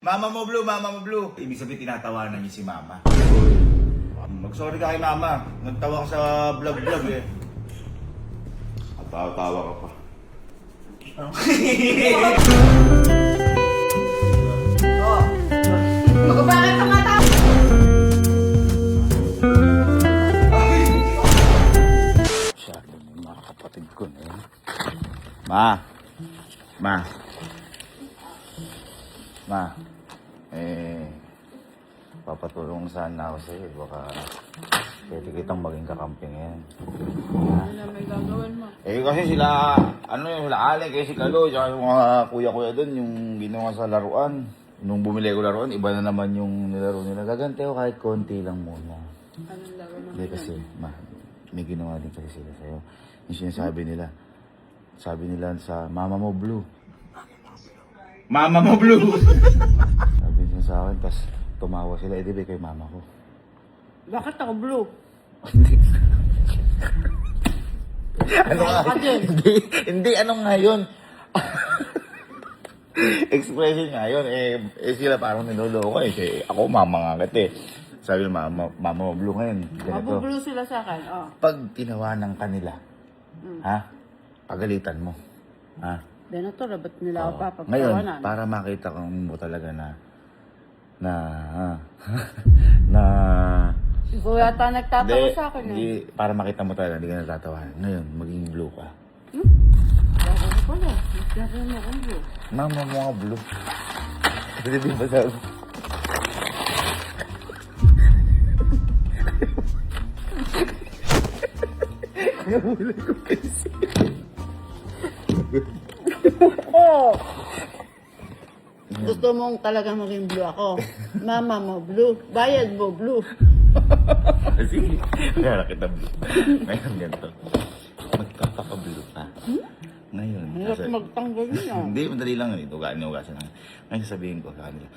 Mama mo blue. Ibig sabihin tinatawanan niyo si mama. Mag-sorry ka kay mama. Nagtawa ka sa vlog eh. Tawa ka pa. Oh. Magbabaran ka mata. Sabi ng mga kapatid ko na yun. Ma. Papatulong sana ako sa'yo. Baka pwede kitang maging kakamping yan. Ano na may gagawin mo? Kasi sila, sila Ale, kasi si Kalo, tsaka yung mga kuya-kuya doon, yung ginawa sa laruan. Nung bumili ko laruan, iba na naman yung nilaro nila. Gagante ko kahit konti lang muna. Anong laro naman? Hindi kasi, may ginawa din kasi sila sa'yo. Yung sinasabi nila, sabi nila sa Mama Mo Blue. Mama Mo Blue! Sabi nila sa akin, tas tumawa sila, di kay mama ko. Bakit ako blue? Ano nga? Hindi, ano nga yun? Expression nga yun. Sila parang niloloko eh. Ako mama nga agad eh. Sabi ng mama mo blue ngayon. Mabublue sila sa akin, oh. Pag tinawanan ka nila, ha? Pagalitan mo. Ha? Benator, ba't nila ako papapatawanan? Ngayon, para makita kang mo talaga na Ikaw yata nagtatawa sa akin hindi, para makita mo talaga, hindi ka natatawanan. Ngayon, maging blue ka. Bago ko pala. Nagtatawa mo akong blue. Mama mo nga blue. Pwede din ba sabi? Nahuli ko kasi. Oh! Gusto mong talaga maging blue ako. Mama mo blue. Bayad mo blue. Sige. Kaya kita blue. Ngayon ganito. Magkakaka-blue ka. Ngayon. Hirap magtanggal niya. Hindi, madali lang yun. Ugasan lang. Ngayon sabihin ko sa kanila,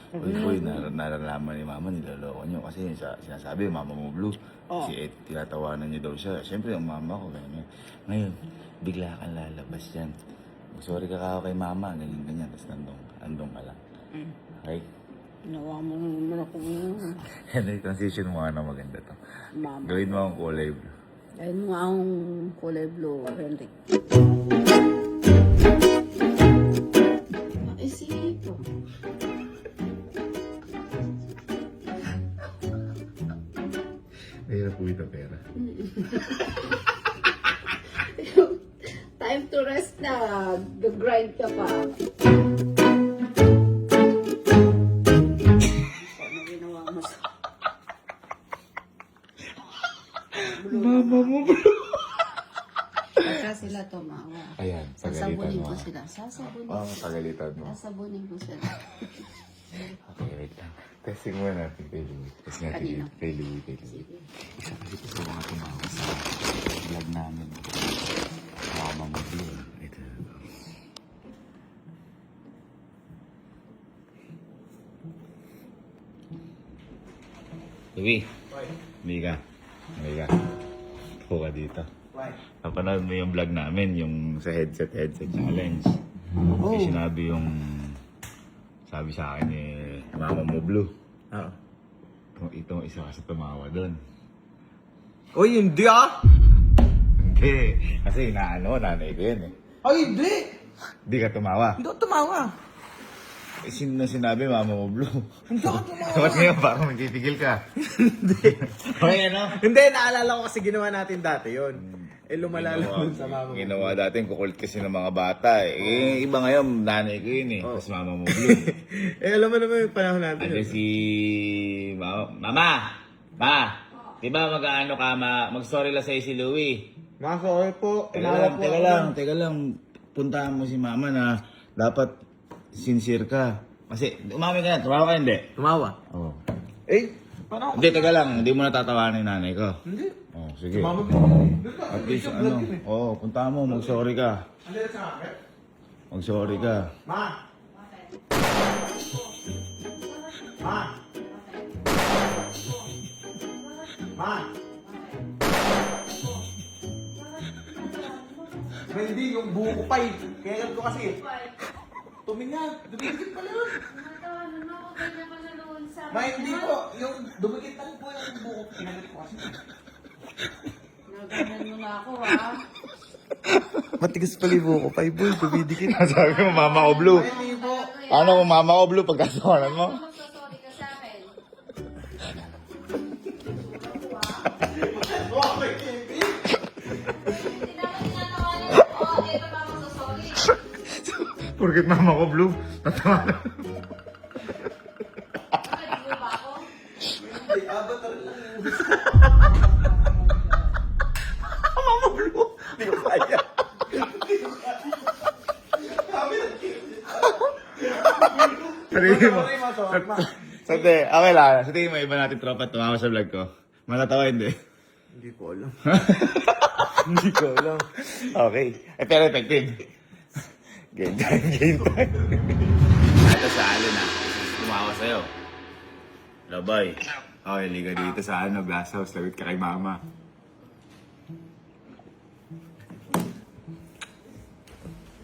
Uy, naralaman ni mama, niloloko nyo. Kasi sinasabi, mama mo blue. Kasi tinatawanan nyo daw siya. Siyempre, yung mama ko. Ganyan. Ngayon, bigla kang lalabas yan. Sorry ka kay mama, ganyan. Tapos andong ka lang. Okay? Ginawa mo naman ako. Henry, transition mo na maganda to. Mama. Gawin mo ang kulay blue. Dahil mo ang kulay blue, Henry. Isip ko. Mahirap po ito, pera. Time to rest na. The-grind ka pa. Ano ginawa mo sa... Mama mo blue. Basta sila tumawa. Ayan, Sasabunin pagalitan mo. ko sila. Sasabunin ko sila. Pagalitan mo. Sasabunin ko sila. Okay, wait lang. Testing muna natin kay Louie. Test natin Kanino? kay Louie. Isa kasi sa mga tumawa sa vlog namin. Mama mo blue. Ito. Louie. Mika. Tuko ka dito. Napanood mo yung vlog namin, yung sa headset challenge. Oh. Sinabi yung sabi sa akin Mama mo blue. Oo. Itong isa kasi tumawa doon. Uy, hindi ah! Hindi. Kasi nanay ko yun eh. Ay, hindi! Hindi ka tumawa. Hindi ako tumawa. Sino sinabi Mama mo blue? Hindi ako tumawa. Ba't ngayon parang magtitigil ka? Hindi. Okay, ano? Hindi, naalala ko kasi ginawa natin dati yun. Lumalala dun sa mama mo. Ginawa dati, kukulit kasi ng mga bata eh. Iba ngayon, nanay ko yun eh. Tapos Mama mo blue. Alam mo naman yung panahon natin Ano yun. si... Mama! Di ba mag-ano ka, mag-story lang sa'yo si Louie? Sorry po. Tumawa po ako. Teka lang. Puntahan mo si mama na dapat sincere ka. Kasi umamin ka na, tumawa ka hindi? Tumawa? Oo. Eh, paano ako? Hindi, teka lang. Hindi mo natatawanan yung nanay ko. Hindi. Oo, sige. Mama po. At least puntahan mo, mag-sorry ka. Ano yan sa akin? Mag-sorry ka. Ma! Ma! Ma! Hindi, yung buho ko pa eh. Kaya ganito kasi. Tumingin. Dumidikit pala yun. Hindi po. Yung dumikit lang po yung buko. Pinagit ko kasi. Naganan mo na ako, ha? Matigas pala yung buko. Boy, dumidikit. Sabi mo, mama ko blue. Hindi po. Ano kung mama ko blue pagkatawanan mo? Magsasorry ka sa akin. Hindi naman tinatawanan ako. Hindi ka pa magsasorry. Porkit mama ko blue, tatawanan. Naligo ba ako? Hindi, avatar lang. Mama blue. Hindi ko kaya. Sarili mo. Sante, okay lang. Sa tingin mo, iba natin tropa tumawa sa vlog ko. Matatawa hindi. Hindi ko alam. Hindi ko alam. Okay. Eh, pero effective. Game time, game time. Ito sa Alin ah. Tumawa sa'yo. Hello, boy. Okay, liga dito sa glass house. Lawit ka kay mama.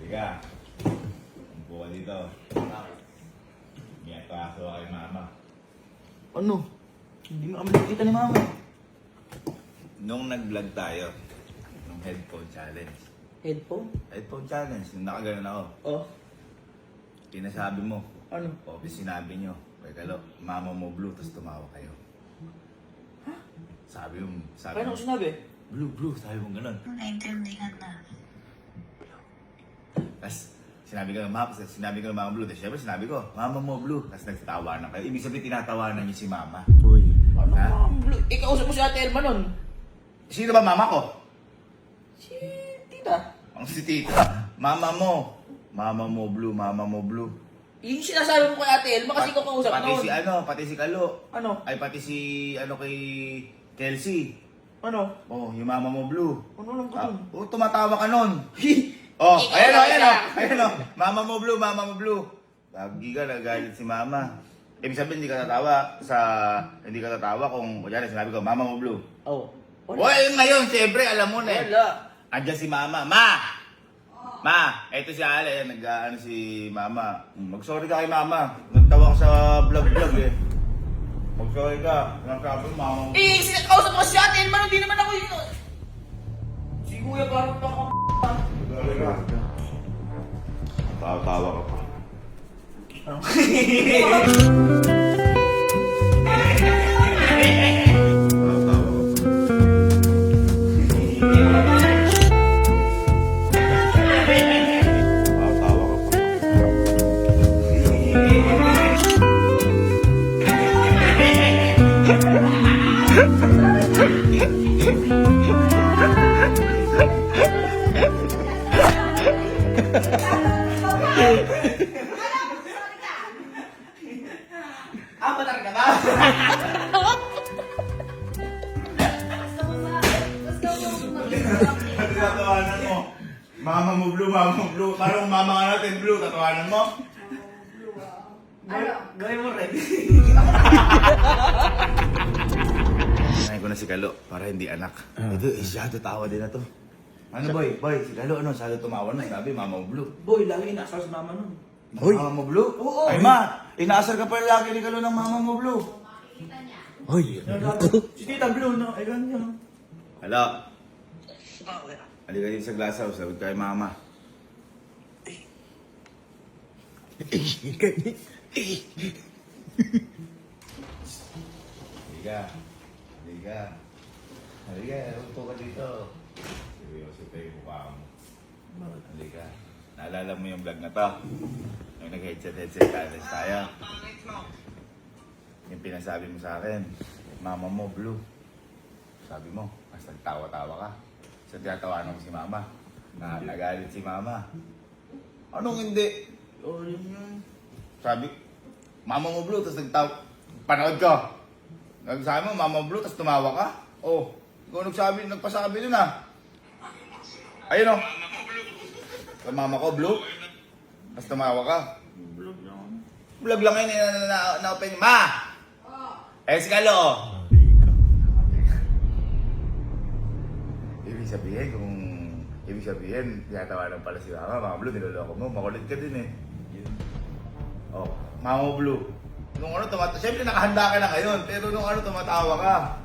Liga. Umpo ka dito. Ngayon, kaso kay mama. Ano? Hindi mo kami nakikita ni mama. Nung nag-vlog tayo, nung headphone challenge. Headphone? Headphone challenge, nung nakaganon ako. Oh. Pinasabi mo. Ano? O, sinabi nyo. Kalo, mama mo blue, tapos tumawa kayo. Ha? Sabi mo, Kaya ko sinabi? blue, sabi mo ganun. Naintindihan na. Tapos, sinabi ko ng mama blue. Tapos syempre sinabi ko, mama mo blue. Tapos nagtatawanan kayo. Ibig sabihin, tinatawanan niyo si mama. Uy. Ano Ha? ba ang blue? Ikausap mo si Ate Elma nun. Sino ba mama ko? Si Tita. Ang si tita. Mama mo blue, mama mo blue. Yung sinasabi mo kay Ate Elma kasi ikaw kausap Pati nun. si pati si Kalo. Ano? Ay, pati si, kay Kelsey. Ano? Oh, yung mama mo blue. Ano lang ka dun? Oh, tumatawa ka nun. Oh, ayan o. Mama mo blue, mama mo blue. Lagi ka, nagalit si mama. Ibig sabihin, hindi ka tatawa kung, kunyari, sinabi ko, mama mo blue. Oh. Well, ngayon, siyempre, alam mo na eh. Wala. Andiyan si mama. Ma, eto si Ale, nag-ano si mama. Mag-sorry ka kay mama. Nagtawa ka sa vlog eh. Mag-sorry ka. Nagsabi mo, mama mo. Eh, kausap mo si Ate Elma, hindi naman ako yun. Si Kuya parang baka Sorry ka. Tawa ka pa. Avatar ka ba? Tatawanan mo. Mama mo blue, mama mo blue. Parang mama ka natin blue, tatawanan mo. Gawin mo rin. Sinayin ko na si Kalo, para hindi anak. Ito, siya tawa din na to. Ano boy, si Kalo, ano, siya tumawa na. Sabi, mama mo blue. Boy, lagi inaasar si mama nun. Mama mo blue? Oo. Ay ma, inaasar ka pa lagi ni Kalo ng mama mo blue. Hoy, si Tita Blue, no? Ay, ganyan. Kalo. Halika din sa glass house, sabi kay mama. Halika, upo ka dito. Seryoso tayo yung mukha mo. Halika. Naalala mo yung vlog na to? Yung nag-headset challenge tayo. Yung pinasabi mo sa akin, mama mo blue. Sabi mo, mas nagtawa-tawa ka. So tinatawanan mo si mama. Nagalit si mama. Anong hindi? Oh, yun yun. Sabi, mama mo blue, tapos panood ka. Nagsabi mo, mama mo blue, tapos tumawa ka. Oh, ikaw nagpasabi dun ah. Ayun oh. Mama ko blue, tapos tumawa ka. Blue lang. Vlog lang yun, na-open. Ma! Eh, si Kalo oh. Ibig sabihin, tinatawanan pala si mama. Mama blue, niloloko mo. Makulit ka din eh. Oh, mama mo blue. Nung ano, siyempre nakahanda ka na ngayon, pero nung ano, tumatawa ka.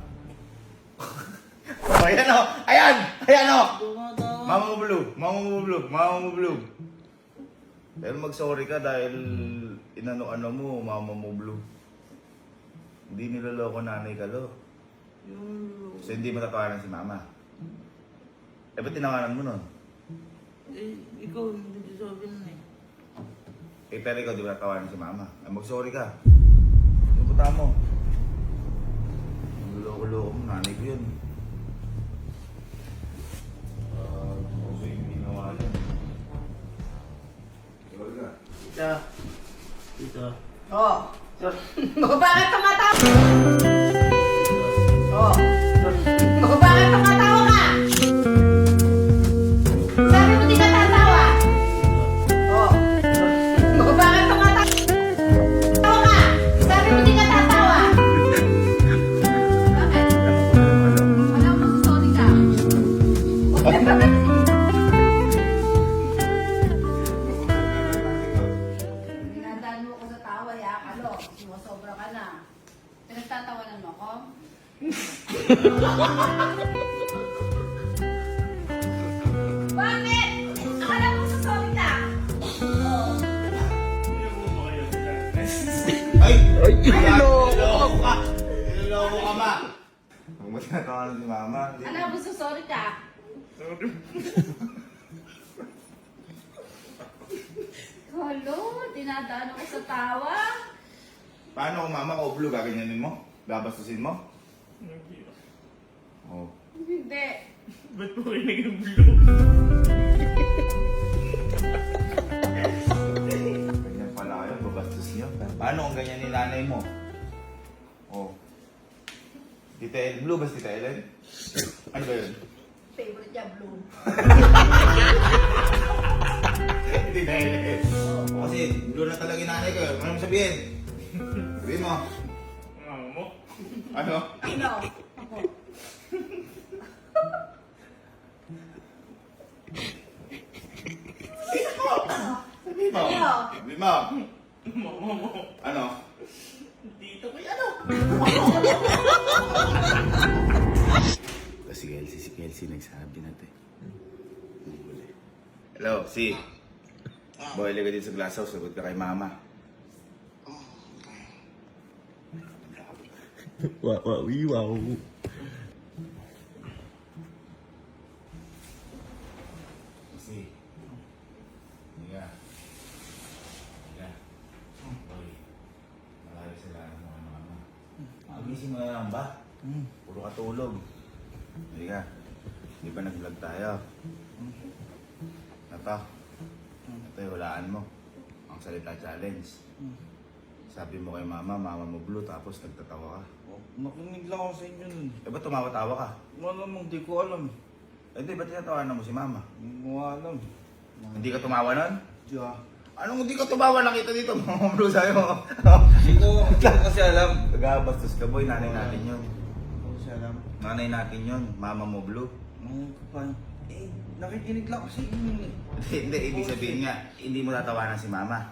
Oh, ayan o! Ayan! Ayan o! Mama mo blue! Mama mo blue! Mama mo blue! Pero mag-sorry ka dahil inano-ano mo, mama mo blue. Hindi niloloko nanay ka, lo. So hindi mo tatawanan si mama. Eh, ba't tinawanan mo nun? Ikaw, hindi sabi nun eh. Eh, pero ikaw di ba tatawanan si mama? Eh, mag-sorry ka. Ano ba mo? Loko-loko mo, nanay ko yun. So yung ginawa yan. Sorry ka. Tita. Tita. Oh. Bakit tumatawa? Oh. Bakit tumatawa ka? Sabi mo di ka tatawa? Oh. Bakit tumatawa ka? Sabi mo di ka tatawa? Bakit? Wala mo sorry ka. Dinadaan mo ako sa tawa, yakalo. Sumasobra ka na. Pinagtatawanan mo ako? Bakit? Akala mo sa sorry ka? Oh. Ay! Ay! Niloloko ka! Niloloko ka, ma! Huwag mo tinatawanan si mama. Alam mo sa sorry ka? Halo, dinadaan ako sa tawa. Paano kung mama ko blue, gaganyanin mo? Babastusin mo? Hindi. Oo. Hindi. Ba't po kayo naging blue? Ganyan pala kayo, babastos niyo. Paano kung ganyan ni nanay mo? Oh. Tita Ellen, blue ba si Tita Ellen? Ano ba yun? Favorite niya, blue. Tita Ellen. Kasi blue na talaga yung nanay ko. Ano mo sabihin? Sabihin mo. Mama mo? Ano? Ano? Sabihin mo. Ano? Sabihin mo. Mama mo. Ano? Tita ko yan. Si Kelsey nagsabi natin. Hello, si. Boy, liga dito sa glass house. Sagot ka kay mama. Wow. Si. Liga. Liga. Boy. Malayo sila ng mga mama. Magising mo na lang ba? Puro ka tulog. Liga. Di ba nag-vlog tayo? Ito yung hulaan mo. Ang salita challenge. Sabi mo kay mama, mama mo blue, tapos nagtatawa ka. Nakinig lang ako sa inyo nun. Eh, ba't tumawa-tawa ka? Malamang di ko alam. Eh, di, ba't tinatawanan mo si mama? Hindi ko alam. Hindi ka tumawa nun? Diya. Anong hindi ka tumawa? Nakita dito, mama blue sa'yo. Hindi ko kasi alam. Nagabastos ka, boy. Nanay natin yun. Hindi ko kasi alam. Nanay natin yun. Mama mo blue. Ngayon ko pa. Eh, nakikinig lang ako sa inyo eh. Hindi, ibig sabihin nga, hindi mo tatawanan si mama.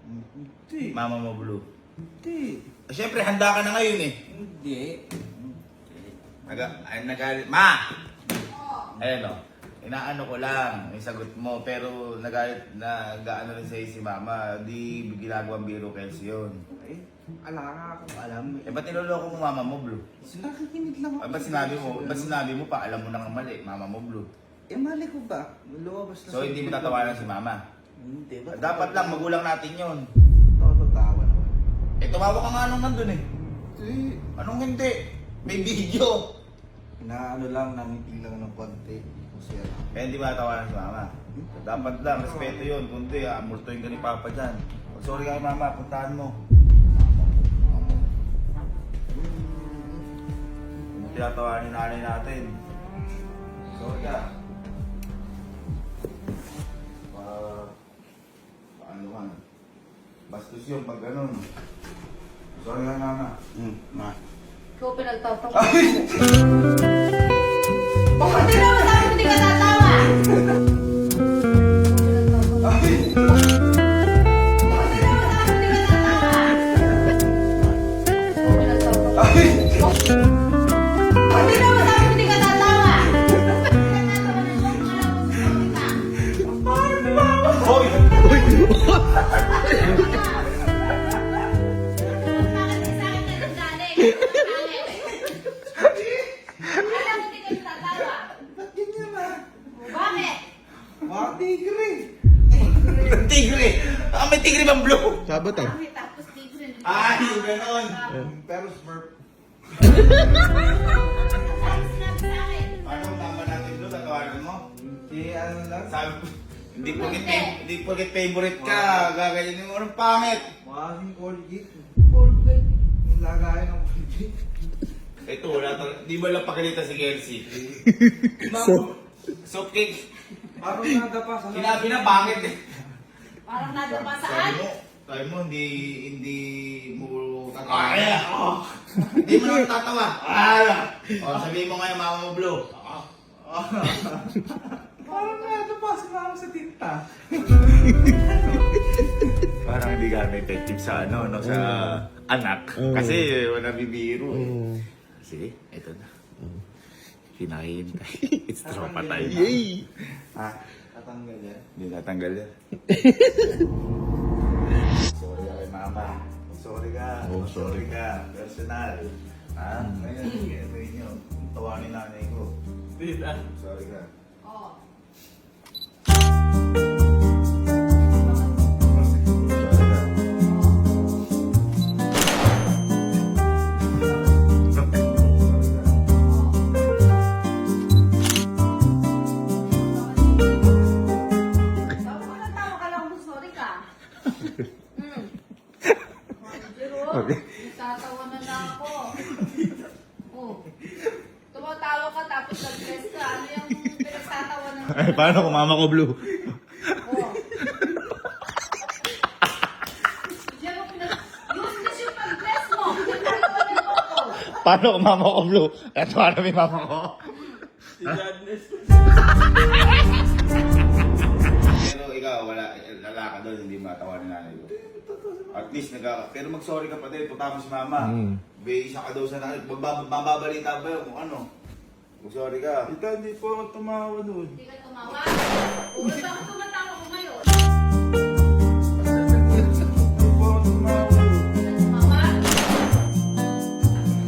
Hindi. Mama mo blue. Hindi. Eh, syempre, handa ka na ngayon eh. Hindi. Nagalit. Ma! Ayan o. Inaano ko lang, yung sagot mo, pero nag-ano rin sa'yo si mama, di ginagawang biro Kelsey yun. Eh, ala akong alam. Eh, ba't niloloko mo mama mo blue? Nakikinig lang ako. Eh, ba't sinabi mo pa, alam mo na nga mali, mama mo blue. Eh, mali ko ba? Lumabas na So, hindi mo tatawanan si mama. Hindi. Dapat lang, magulang natin yun. Tatawa naman. Eh, tumawa ka nga nung nandun eh. Hindi. Anong hindi? May video. Inaano lang, nangiti lang ng konti. Kasi alam. Kaya hindi mo tatawanan si mama. Dapat lang, respeto yun. Kundi, multuin ka ni papa dyan. Pag sorry ka kay mama, puntahan mo. Tinatawanan ni nanay natin. Sorry ka. Paano ka? Bastos yun pag ganun. Sorry ka mama. Ma. Ikaw pinagtatawa. Bakit di naman sabi mo di ka tatawa? Bakit di naman sabi mo di ka tatawa? Hindi naman sabi hindi ka tatawa. Pinagtatawa ng mga Hoy! Mga tigre. Tigre! Ah, may tigre bang blue? Sabot eh. Ay, ganon. Pero smurf. Paano tama natin blue? Tatawanan mo? Si ano lang. Sabi ko, hindi porket favorite ka, gagayin mo ng pangit. Mga kasing Colgate. Yung lagayan ng Colgate. Ito, wala to. Di ba lang pakilita si Kelsey? Soap cake. Parang nadapa sa Sinabi na pangit eh. Parang nadapa Sabi saan? mo, hindi mo tatawa. Hindi mo naman tatawa. O, sabihin mo ngayon, mama mo blue. Parang nadapa sila sa tinta. Parang hindi kami effective sa ano, no, sa anak. Kasi wala bibiro eh. Sige, eto na. Pinahihintay. It's tropa tayo. Yay! Ha? Tatanggal yan. Hindi natanggal yan. Sorry ka kay mama. Sorry ka. Oh, Sorry ka. Personal. Ha? Ngayon, gagawin nyo. Tawanin nanay ko. Sorry ka. Oo. Sorry ka. Tawa ka lang, sorry ka. Jero, nagtatawa na lang ako. Oh. Tumatawa ka tapos nag-dress ka. Ano yung pinagtatawa ng... Ay, paano kung mama ko blue? Oh. Jero, useless yung pag-dress mo. Pinagtatawa ng ako. Paano kung mama ko blue? Ito ano may mama ko? Pero ikaw, wala, lalaka doon, hindi matawa ni nanay ko. At least, pero mag-sorry ka pa din, punta mo si mama. May isa ka daw sa nanay, mababalita ba yun kung ano? Mag-sorry ka. Tita, hindi po ako tumawa doon. Hindi ka tumawa. Uy, bakit tumatawa ko ngayon? Hindi po ako tumawa doon. Hindi ka tumawa?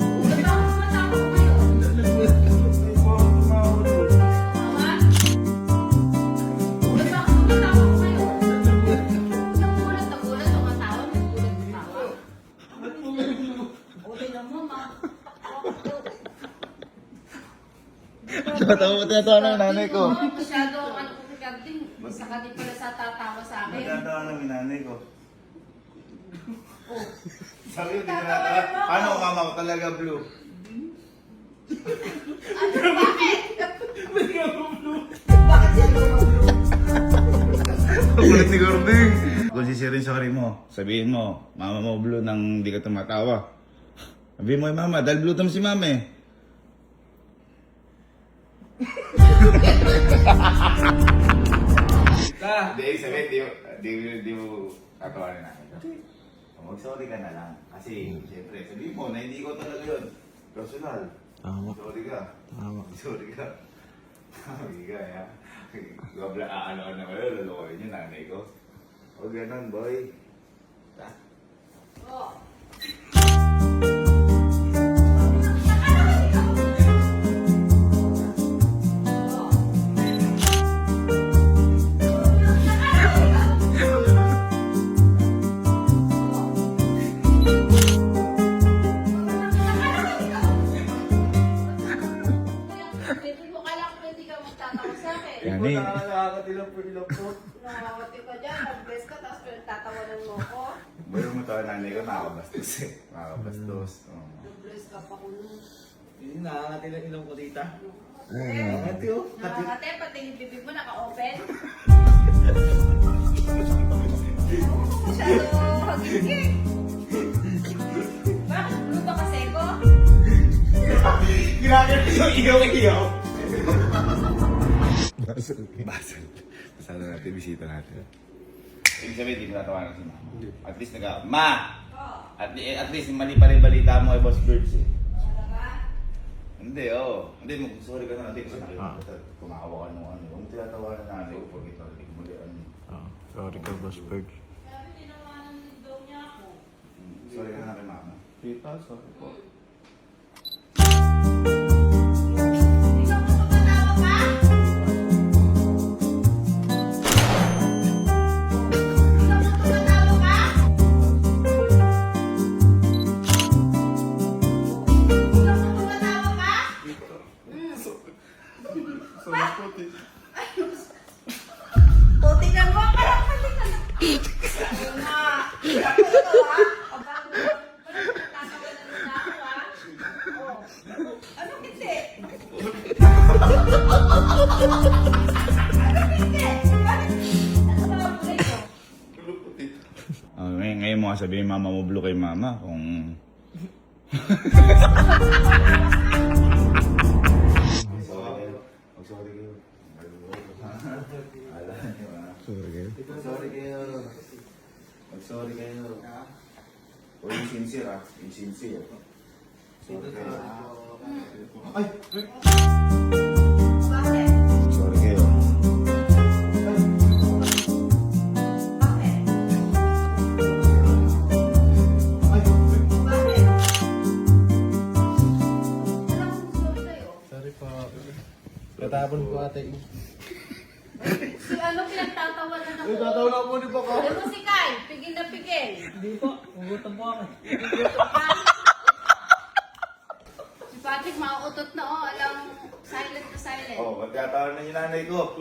Uy, bakit tumatawa ko ngayon? Hindi po ako tumawa doon. Tumawa? Uy, bakit tumatawa ko ngayon? Nagulat, tumatawa, nagulat, tumawa. Okay lang mo, ma. Tatawa ng nanay ko. Masyado, ano ko, regarding, saka di pala sa tatawa sa akin. Nagtatawa ng nanay ko. Oh. Sabi ko, di ka Tatawa natawa. mo. Paano kung mama ko talaga blue? Ano, bakit? Bakit siya lumablo? Kulit ni Gording. Kung sisirin sorry mo, sabihin mo, mama mo blue nang hindi ka tumatawa. Sabihin mo mama, dahil blue tam si mama eh. Tita! Hindi, sabihin, di mo tatawanin natin. Mag-sorry ka na lang. Kasi, siyempre, sabihin mo na hindi ko talaga yun. Personal. Tama. Sorry ka. Tama. Sorry ka. Sorry ka, ya. Gabla, ano na kayo, lulukoyin yung nanay ko. O ganun, boy. Ta? Oh. Yan Hindi eh. po nakakatilang po. Nakakawati ka dyan, nag-best ka, tapos pinagtatawanan mo ko. Boy, mo tawa nanay ko, nakakabastos eh. Nakakabastos. Oo. Nag-bless ka pa ko nun. Hindi nakakatilang ilong ko, tita. Eh, nakakate, pati yung bibig mo naka-open. Masyado hagiging. Bakit? Ano ba kasi ko? Ginagano yung iyaw-iyaw. Basal. Basal na natin, bisita natin. Ibig sabihin, di ko natawanan si mama. At least Ma! At least, mali pa rin balita mo kay Boss Birds eh. Talaga? Hindi, oo. Hindi, sorry ka na. Hindi, kasi kumakawa ka nung ano. Kung tinatawanan na nanay ko, pag ito, hindi ko muli ano. Sorry ka, Boss Berg. Sabi, tinawanan daw niya ako. Sorry ka na kay mama. Tita, sorry po. Ikaw mo tumatawag ka? Ikaw mo tumatawag ka? Ikaw mo tumatawag ka? Sorry po, tita. O, tingnan mo. Parang kasi ka na. Ayun na. Ako ito, ha? Abang, parang nagtatawanan na ako, ha? O. Ano hindi? Ano hindi? Ano ba ang kulay ko? Ngayon mo nga sabihin mama mo blue kay mama kung... Sorry kayo. Ala niyo ah. Sorry kayo. Sorry kayo. Sorry kayo. O yung sincere ah. Yung sincere. Sorry kayo. Ay! Bakit? Sorry kayo. Bakit? Bakit? Ano ang gusto sa'yo? Sorry po. Katapon po ate. Si ano pinagtatawanan ako? Tatawa po ni Baka. Alam mo si Kai, pigil na pigil. Hindi po. Ugutan po ako. Si Patrick, mauutot na oh. Alam, silent na silent. Oh, magkataon na yung nanay ko.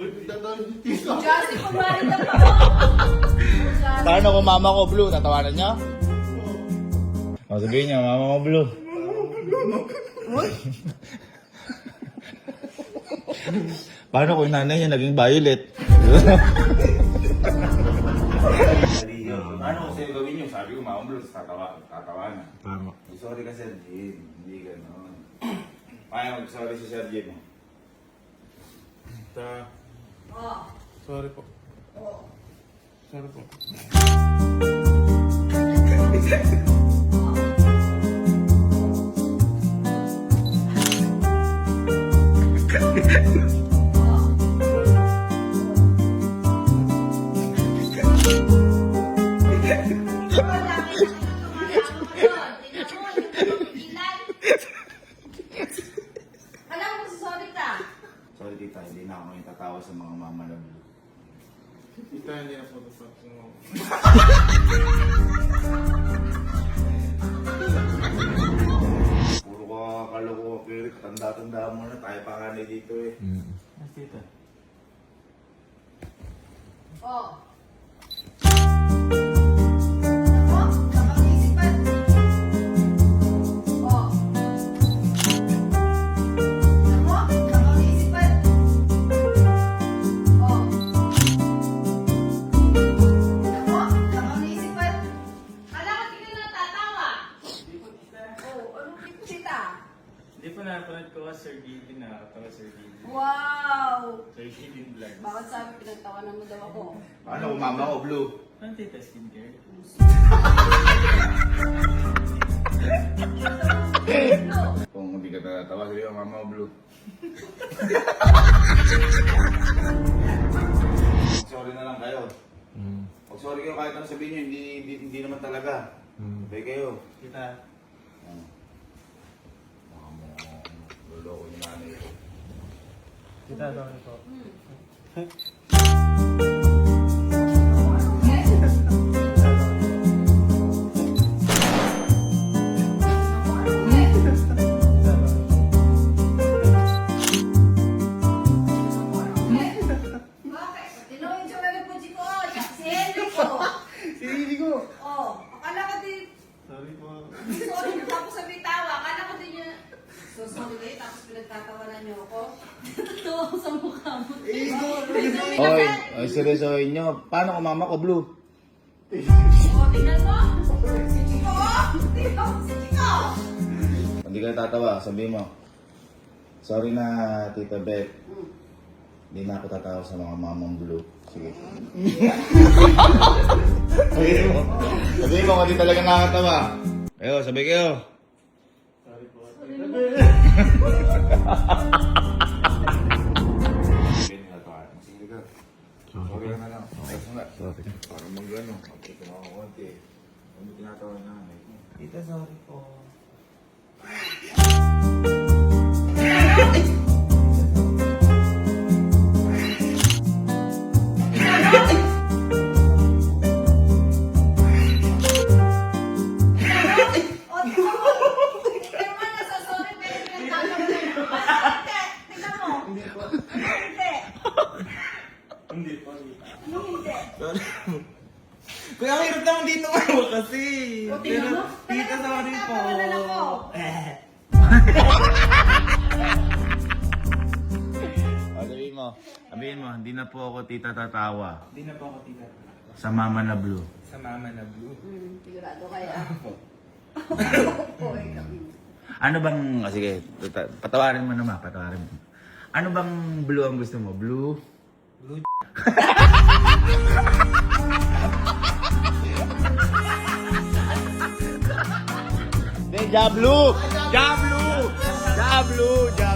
Si Josie, kumari na pa oh. Paano kung mama ko blue? Tatawanan niya? O sabihin niya, mama ko blue. Paano kung nanay niya naging violet? Paano kung sa'yo gawin niyo? Sabi ko, mama blue, tatawanan. Tama. Sorry ka, Sir Jim. Hindi gano'n. Paano mag-sorry si Sir Jim? Tita, Oh. sorry po. Oh. Sorry po. Sorry tita, hindi na ako ngayon tatawa sa mga mama na blue. Tita, hindi na po ito. Puro ka kaloko, Kirik. Tanda-tanda mo na, tayo panganay dito eh. Tita. Oh. Ako, kapag-isipan. Oh. Ako, kapag-isipan. Oh. Ako, kapag-isipan. Kala ko di ka natatawa. Oh, anong kita? Hindi pa napanood ko ka Sir Gilbin, nakakatawa Sir Gilbin. Wow! Sir Gilbin Vlogs. Bakit sabi pinagtawanan mo daw ako? Paano kung mama ko blue? Ano tita skincare? Kung hindi ka natatawa, sabi ko, mama ko blue. Sorry na lang kayo. Pag sorry kayo, kahit ano sabihin nyo, hindi naman talaga. Sabay kayo. Tita, Luloko yung nanay ko. Tita, sorry po. Bakit? Tinawin yung tsura ng puji ko, tsaka si Henry ko. Sinili ko. Oh, akala ko din, Sorry po. sorry na tapos sabi tawa, akala ko din yun. So sorry kayo, tapos pinagtatawanan niyo ako. Totoo ako sa mukha mo. Oy, seryosohin nyo. Paano kung mama ko blue? Oh, tingnan mo. Si Chico, oh. Tingnan mo si Chico. Hindi kayo tatawa, sabihin mo. Sorry na, Tita Beth. Hindi na ako tatawa sa mga mamang blue. Sige. Sabihin mo kung di talaga nakakatawa. Kayo, sabi kayo. Sorry po. Sige ka. Sorry na lang. Sorry. Para mag-ano. Magkita mo ako konti. Ano tinatawa na nanay ko? Tita, sorry po. O, tingnan mo. Pero nga, nasasorry, pero pinagtatawa na yun. Hindi, tingnan mo. Hindi. Hindi po, hindi. Anong hindi? Kuya, ang hirap naman dito ngayon kasi. O, tingnan mo. Tita, sorry po. Talagang pinagtatawa na ako. Sabihin mo, hindi na po ako tita tatawa Hindi na po ako tita. sa mama na blue. Sa mama na blue. Sigurado kaya. Ano bang, sige, patawarin mo naman, patawarin mo. Ano bang blue ang gusto mo? Blue? Blue. Hindi, Jablu! Jablu! Jablu! Jablu!